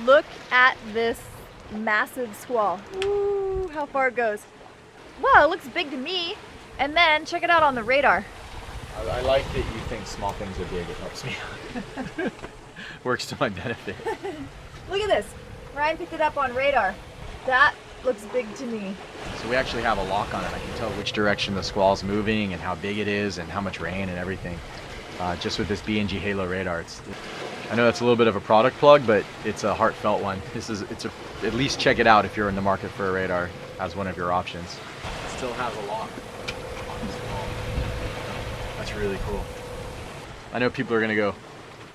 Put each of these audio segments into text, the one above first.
Look at this massive squall. Ooh, how far it goes. Wow, it looks big to me. And then check it out on the radar. I like that you think small things are big. It helps me. Works to my benefit. Look at this. Ryan picked it up on radar. That looks big to me. So we actually have a lock on it. I can tell which direction the squall's moving and how big it is and how much rain and everything. Just with this B&G Halo radar. I know that's a little bit of a product plug, but it's a heartfelt one. At least check it out if you're in the market for a radar as one of your options. It still has a lock on the squall. That's really cool. I know people are gonna go,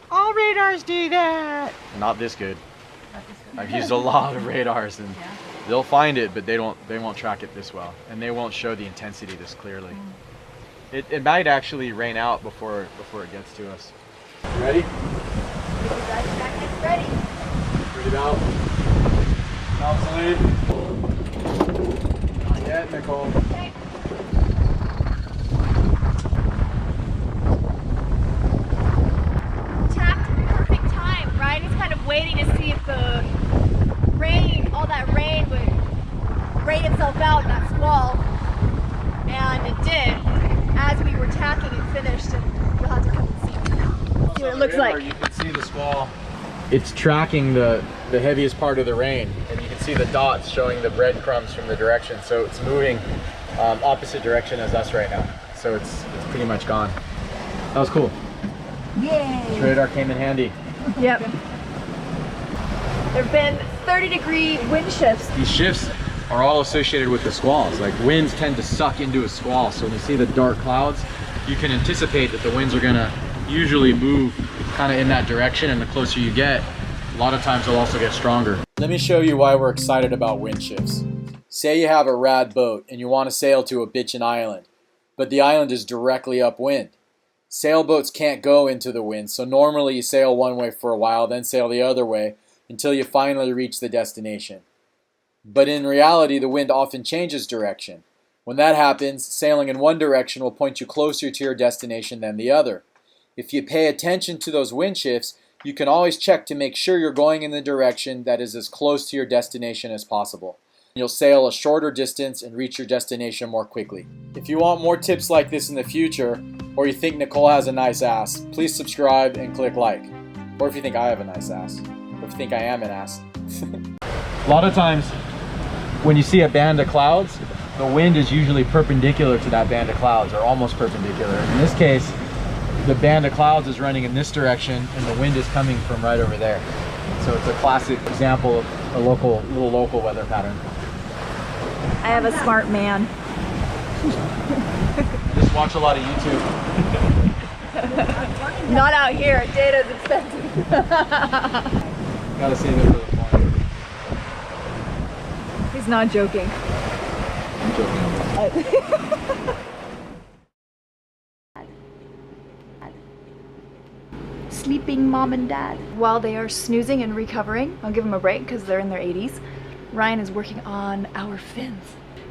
all radars do that. Not this good. I've used a lot of radars and they'll find it, but they won't track it this well, and they won't show the intensity this clearly. It might actually rain out before it gets to us. You ready? Ready. Put it out. Absolute. Not yet, Nicole. Okay. Tacked perfect time. Ryan is kind of waiting to see if the rain, all that rain would rain itself out in that squall. And it did. As we were tacking, it finished, and you'll have to come and see what it looks like. You can see the squall. It's tracking the heaviest part of the rain, and you can see the dots showing the breadcrumbs from the direction. So it's moving opposite direction as us right now. So it's pretty much gone. That was cool. Yay! This radar came in handy. Yep. There have been 30-degree wind shifts. These shifts are all associated with the squalls. Like, winds tend to suck into a squall. So when you see the dark clouds, you can anticipate that the winds are gonna usually move kind of in that direction, and the closer you get, a lot of times they'll also get stronger. Let me show you why we're excited about wind shifts. Say you have a rad boat and you want to sail to a bitchin' island, but the island is directly upwind. Sailboats can't go into the wind, so normally you sail one way for a while, then sail the other way until you finally reach the destination. But in reality, the wind often changes direction. When that happens, sailing in one direction will point you closer to your destination than the other. If you pay attention to those wind shifts, you can always check to make sure you're going in the direction that is as close to your destination as possible. You'll sail a shorter distance and reach your destination more quickly. If you want more tips like this in the future, or you think Nicole has a nice ass, please subscribe and click like. Or if you think I have a nice ass, or if you think I am an ass. A lot of times, when you see a band of clouds, the wind is usually perpendicular to that band of clouds, or almost perpendicular. In this case, the band of clouds is running in this direction and the wind is coming from right over there. So it's a classic example of a little local weather pattern. I have a smart man. Just watch a lot of YouTube. Not out here. Data's expensive. Gotta save it for the farm. He's not joking. I'm joking. Sleeping mom and dad. While they are snoozing and recovering, I'll give them a break because they're in their 80s. Ryan is working on our fins.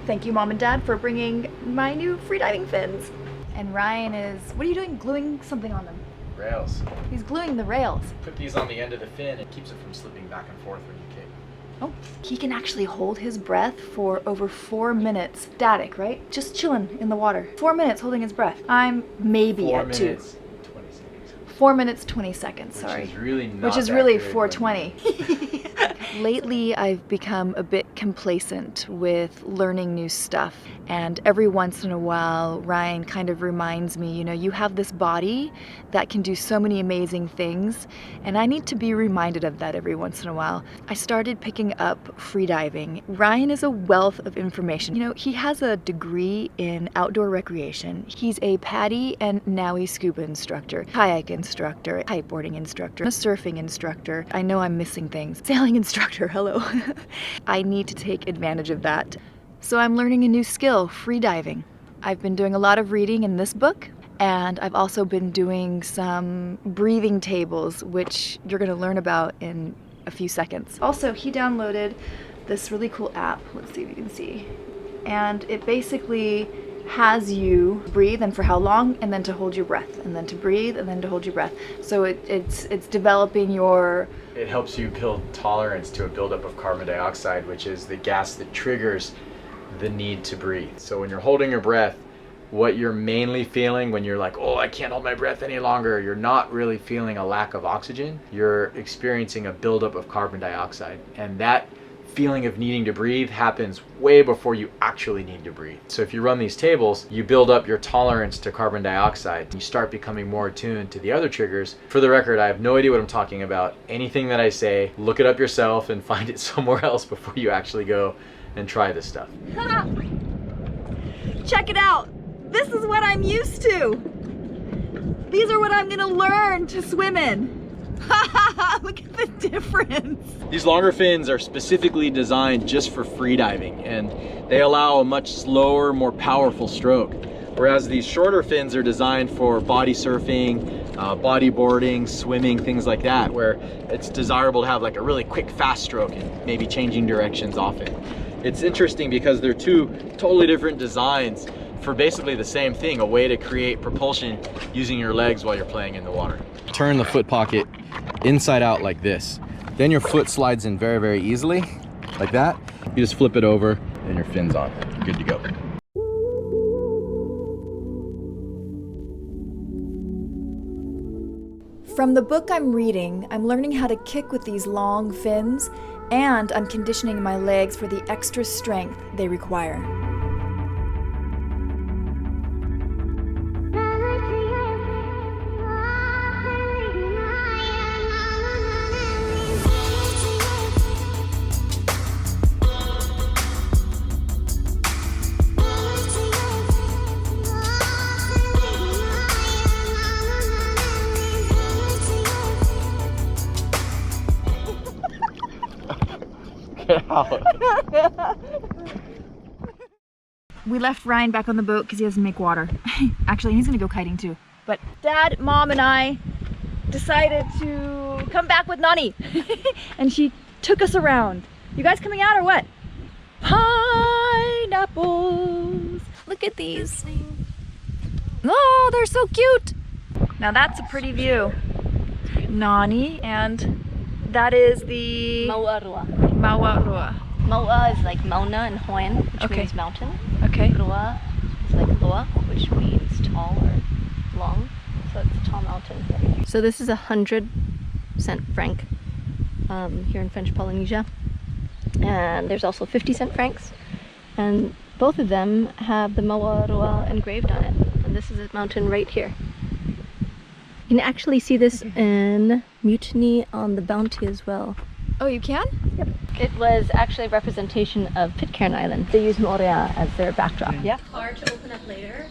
Thank you, mom and dad, for bringing my new freediving fins. And Ryan is, what are you doing? Gluing something on them. Rails. He's gluing the rails. Put these on the end of the fin. It keeps it from slipping back and forth when you kick. Oh, he can actually hold his breath for over 4 minutes. Static, right? Just chilling in the water. 4 minutes holding his breath. I'm maybe at 2. 4 minutes, 20 seconds. 4 minutes, 20 seconds, sorry. Which is really 4:20. Lately, I've become a bit complacent with learning new stuff. And every once in a while, Ryan kind of reminds me, you know, you have this body that can do so many amazing things. And I need to be reminded of that every once in a while. I started picking up freediving. Ryan is a wealth of information. You know, he has a degree in outdoor recreation. He's a PADI and NAUI scuba instructor, kayak instructor, kiteboarding instructor, a surfing instructor. I know I'm missing things. Sailing instructor, hello. I need to take advantage of that. So I'm learning a new skill, freediving. I've been doing a lot of reading in this book, and I've also been doing some breathing tables, which you're going to learn about in a few seconds. Also, he downloaded this really cool app. Let's see if you can see. And it basically has you breathe and for how long, and then to hold your breath, and then to breathe, and then to hold your breath. So it's developing your... It helps you build tolerance to a buildup of carbon dioxide, which is the gas that triggers the need to breathe. So when you're holding your breath, what you're mainly feeling when you're like, oh, I can't hold my breath any longer, you're not really feeling a lack of oxygen. You're experiencing a buildup of carbon dioxide. And that feeling of needing to breathe happens way before you actually need to breathe. So if you run these tables, you build up your tolerance to carbon dioxide. You start becoming more attuned to the other triggers. For the record, I have no idea what I'm talking about. Anything that I say, look it up yourself and find it somewhere else before you actually go and try this stuff. Check it out. This is what I'm used to. These are what I'm gonna learn to swim in. Look at the difference. These longer fins are specifically designed just for freediving, and they allow a much slower, more powerful stroke. Whereas these shorter fins are designed for body surfing, bodyboarding, swimming, things like that, where it's desirable to have like a really quick, fast stroke and maybe changing directions often. It's interesting because they're two totally different designs for basically the same thing, a way to create propulsion using your legs while you're playing in the water. Turn the foot pocket inside out like this. Then your foot slides in very, very easily, like that. You just flip it over and your fin's on. You're good to go. From the book I'm reading, I'm learning how to kick with these long fins, and I'm conditioning my legs for the extra strength they require. We left Ryan back on the boat because he doesn't make water. Actually, he's gonna go kiting too. But Dad, Mom, and I decided to come back with Nani. And she took us around. You guys coming out or what? Pineapples! Look at these. Oh, they're so cute! Now that's a pretty view. Nani, and that is the... Mauarua. Mauarua. Maua is like mauna in Hawaiian, which means mountain. Okay. Rua is like loa, which means tall or long. So it's a tall mountain. So this is 100-cent franc here in French Polynesia. And there's also 50-cent francs. And both of them have the Mauarua engraved on it. And this is a mountain right here. You can actually see this in Mutiny on the Bounty as well. Oh, you can? Yep. It was actually a representation of Pitcairn Island. They use Moorea as their backdrop. Yeah. Hard to open up later.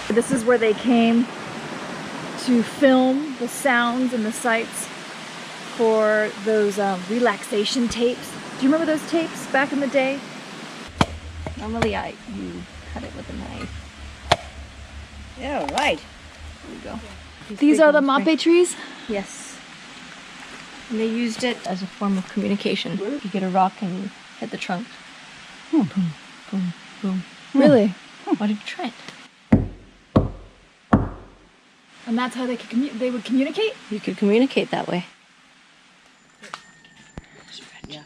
This is where they came to film the sounds and the sights for those relaxation tapes. Do you remember those tapes back in the day? Normally you cut it with a knife. Yeah, right. There you go. These are the mape trees? Yes. And they used it as a form of communication. You get a rock and hit the trunk. Boom, boom, boom. Really? Why did you try it? And that's how they could they would communicate? You could communicate that way. Yeah.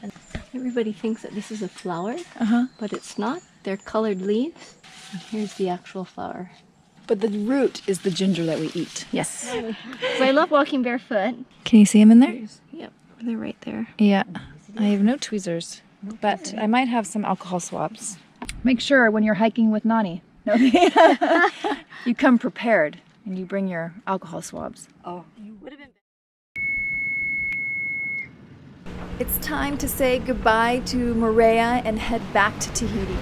And everybody thinks that this is a flower, Uh-huh. but it's not. They're colored leaves. And here's the actual flower. But the root is the ginger that we eat. Yes. So I love walking barefoot. Can you see them in there? Yep, they're right there. Yeah. I have no tweezers, but I might have some alcohol swabs. Make sure when you're hiking with Nani, you come prepared and you bring your alcohol swabs. Oh. It's time to say goodbye to Moorea and head back to Tahiti.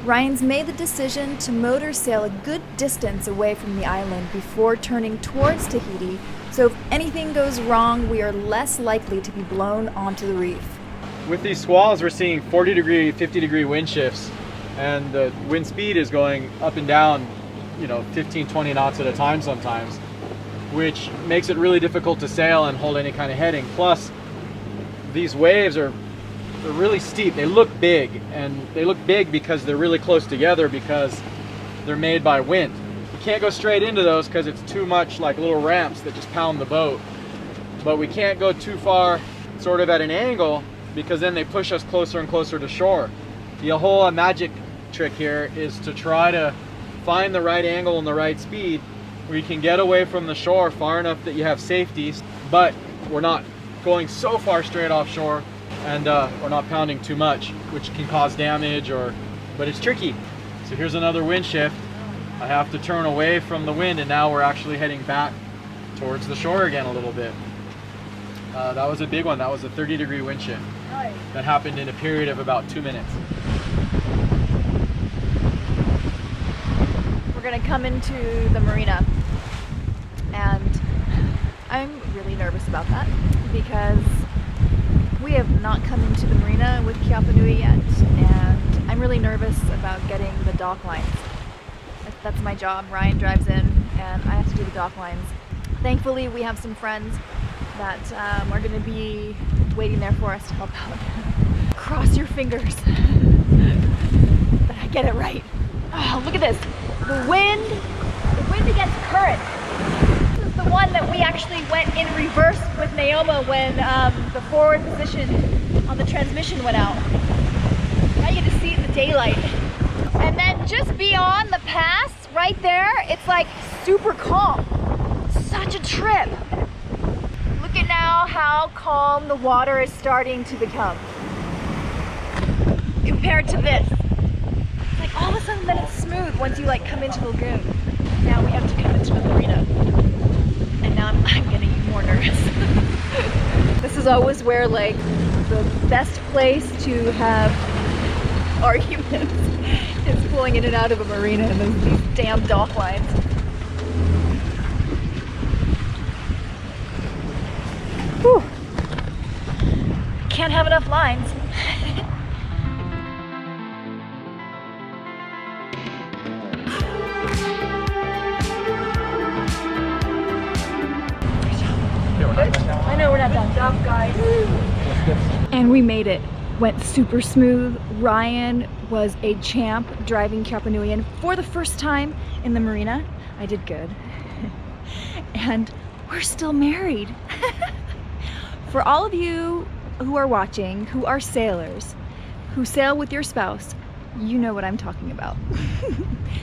Ryan's made the decision to motor sail a good distance away from the island before turning towards Tahiti, so if anything goes wrong, we are less likely to be blown onto the reef. With these squalls, we're seeing 40-degree, 50-degree wind shifts, and the wind speed is going up and down, 15, 20 knots at a time sometimes, which makes it really difficult to sail and hold any kind of heading. Plus, these waves are really steep. They look big, and they look big because they're really close together because they're made by wind. You can't go straight into those because it's too much like little ramps that just pound the boat. But we can't go too far sort of at an angle because then they push us closer and closer to shore. The whole magic trick here is to try to find the right angle and the right speed where you can get away from the shore far enough that you have safety, but we're not going so far straight offshore and we're not pounding too much, which can cause damage but it's tricky. So here's another wind shift. I have to turn away from the wind, and now we're actually heading back towards the shore again a little bit. That was a big one. That was a 30-degree wind shift. That happened in a period of about 2 minutes. We're gonna come into the marina, and I'm really nervous about that because we have not come into the marina with Kiapa Nui yet, and I'm really nervous about getting the dock lines. That's my job. Ryan drives in and I have to do the dock lines. Thankfully we have some friends that are going to be waiting there for us to help out. Cross your fingers that I get it right. Oh, look at this. The wind against current. This is the one that we actually went in reverse with Naoma when the forward position on the transmission went out. Now you get to see it in the daylight. And then just beyond the pass, right there, it's like super calm. Such a trip. Look at now how calm the water is starting to become. Compared to this. It's like all of a sudden then it's smooth once you like come into the lagoon. Now we have to come into the marina. And now I'm getting even more nervous. This is always where like the best place to have arguments is pulling in and out of a marina and these damn dock lines. Whew. Can't have enough lines. I know we're not done. Good job, guys. And we made it. Went super smooth. Ryan was a champ driving Kiapa Nui, and for the first time in the marina, I did good. And we're still married. For all of you who are watching, who are sailors, who sail with your spouse, you know what I'm talking about.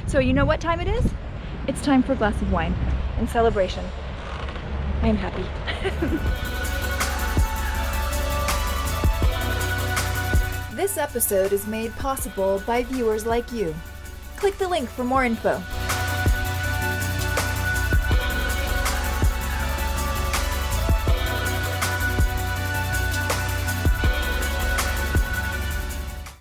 So you know what time it is? It's time for a glass of wine in celebration. I am happy. This episode is made possible by viewers like you. Click the link for more info.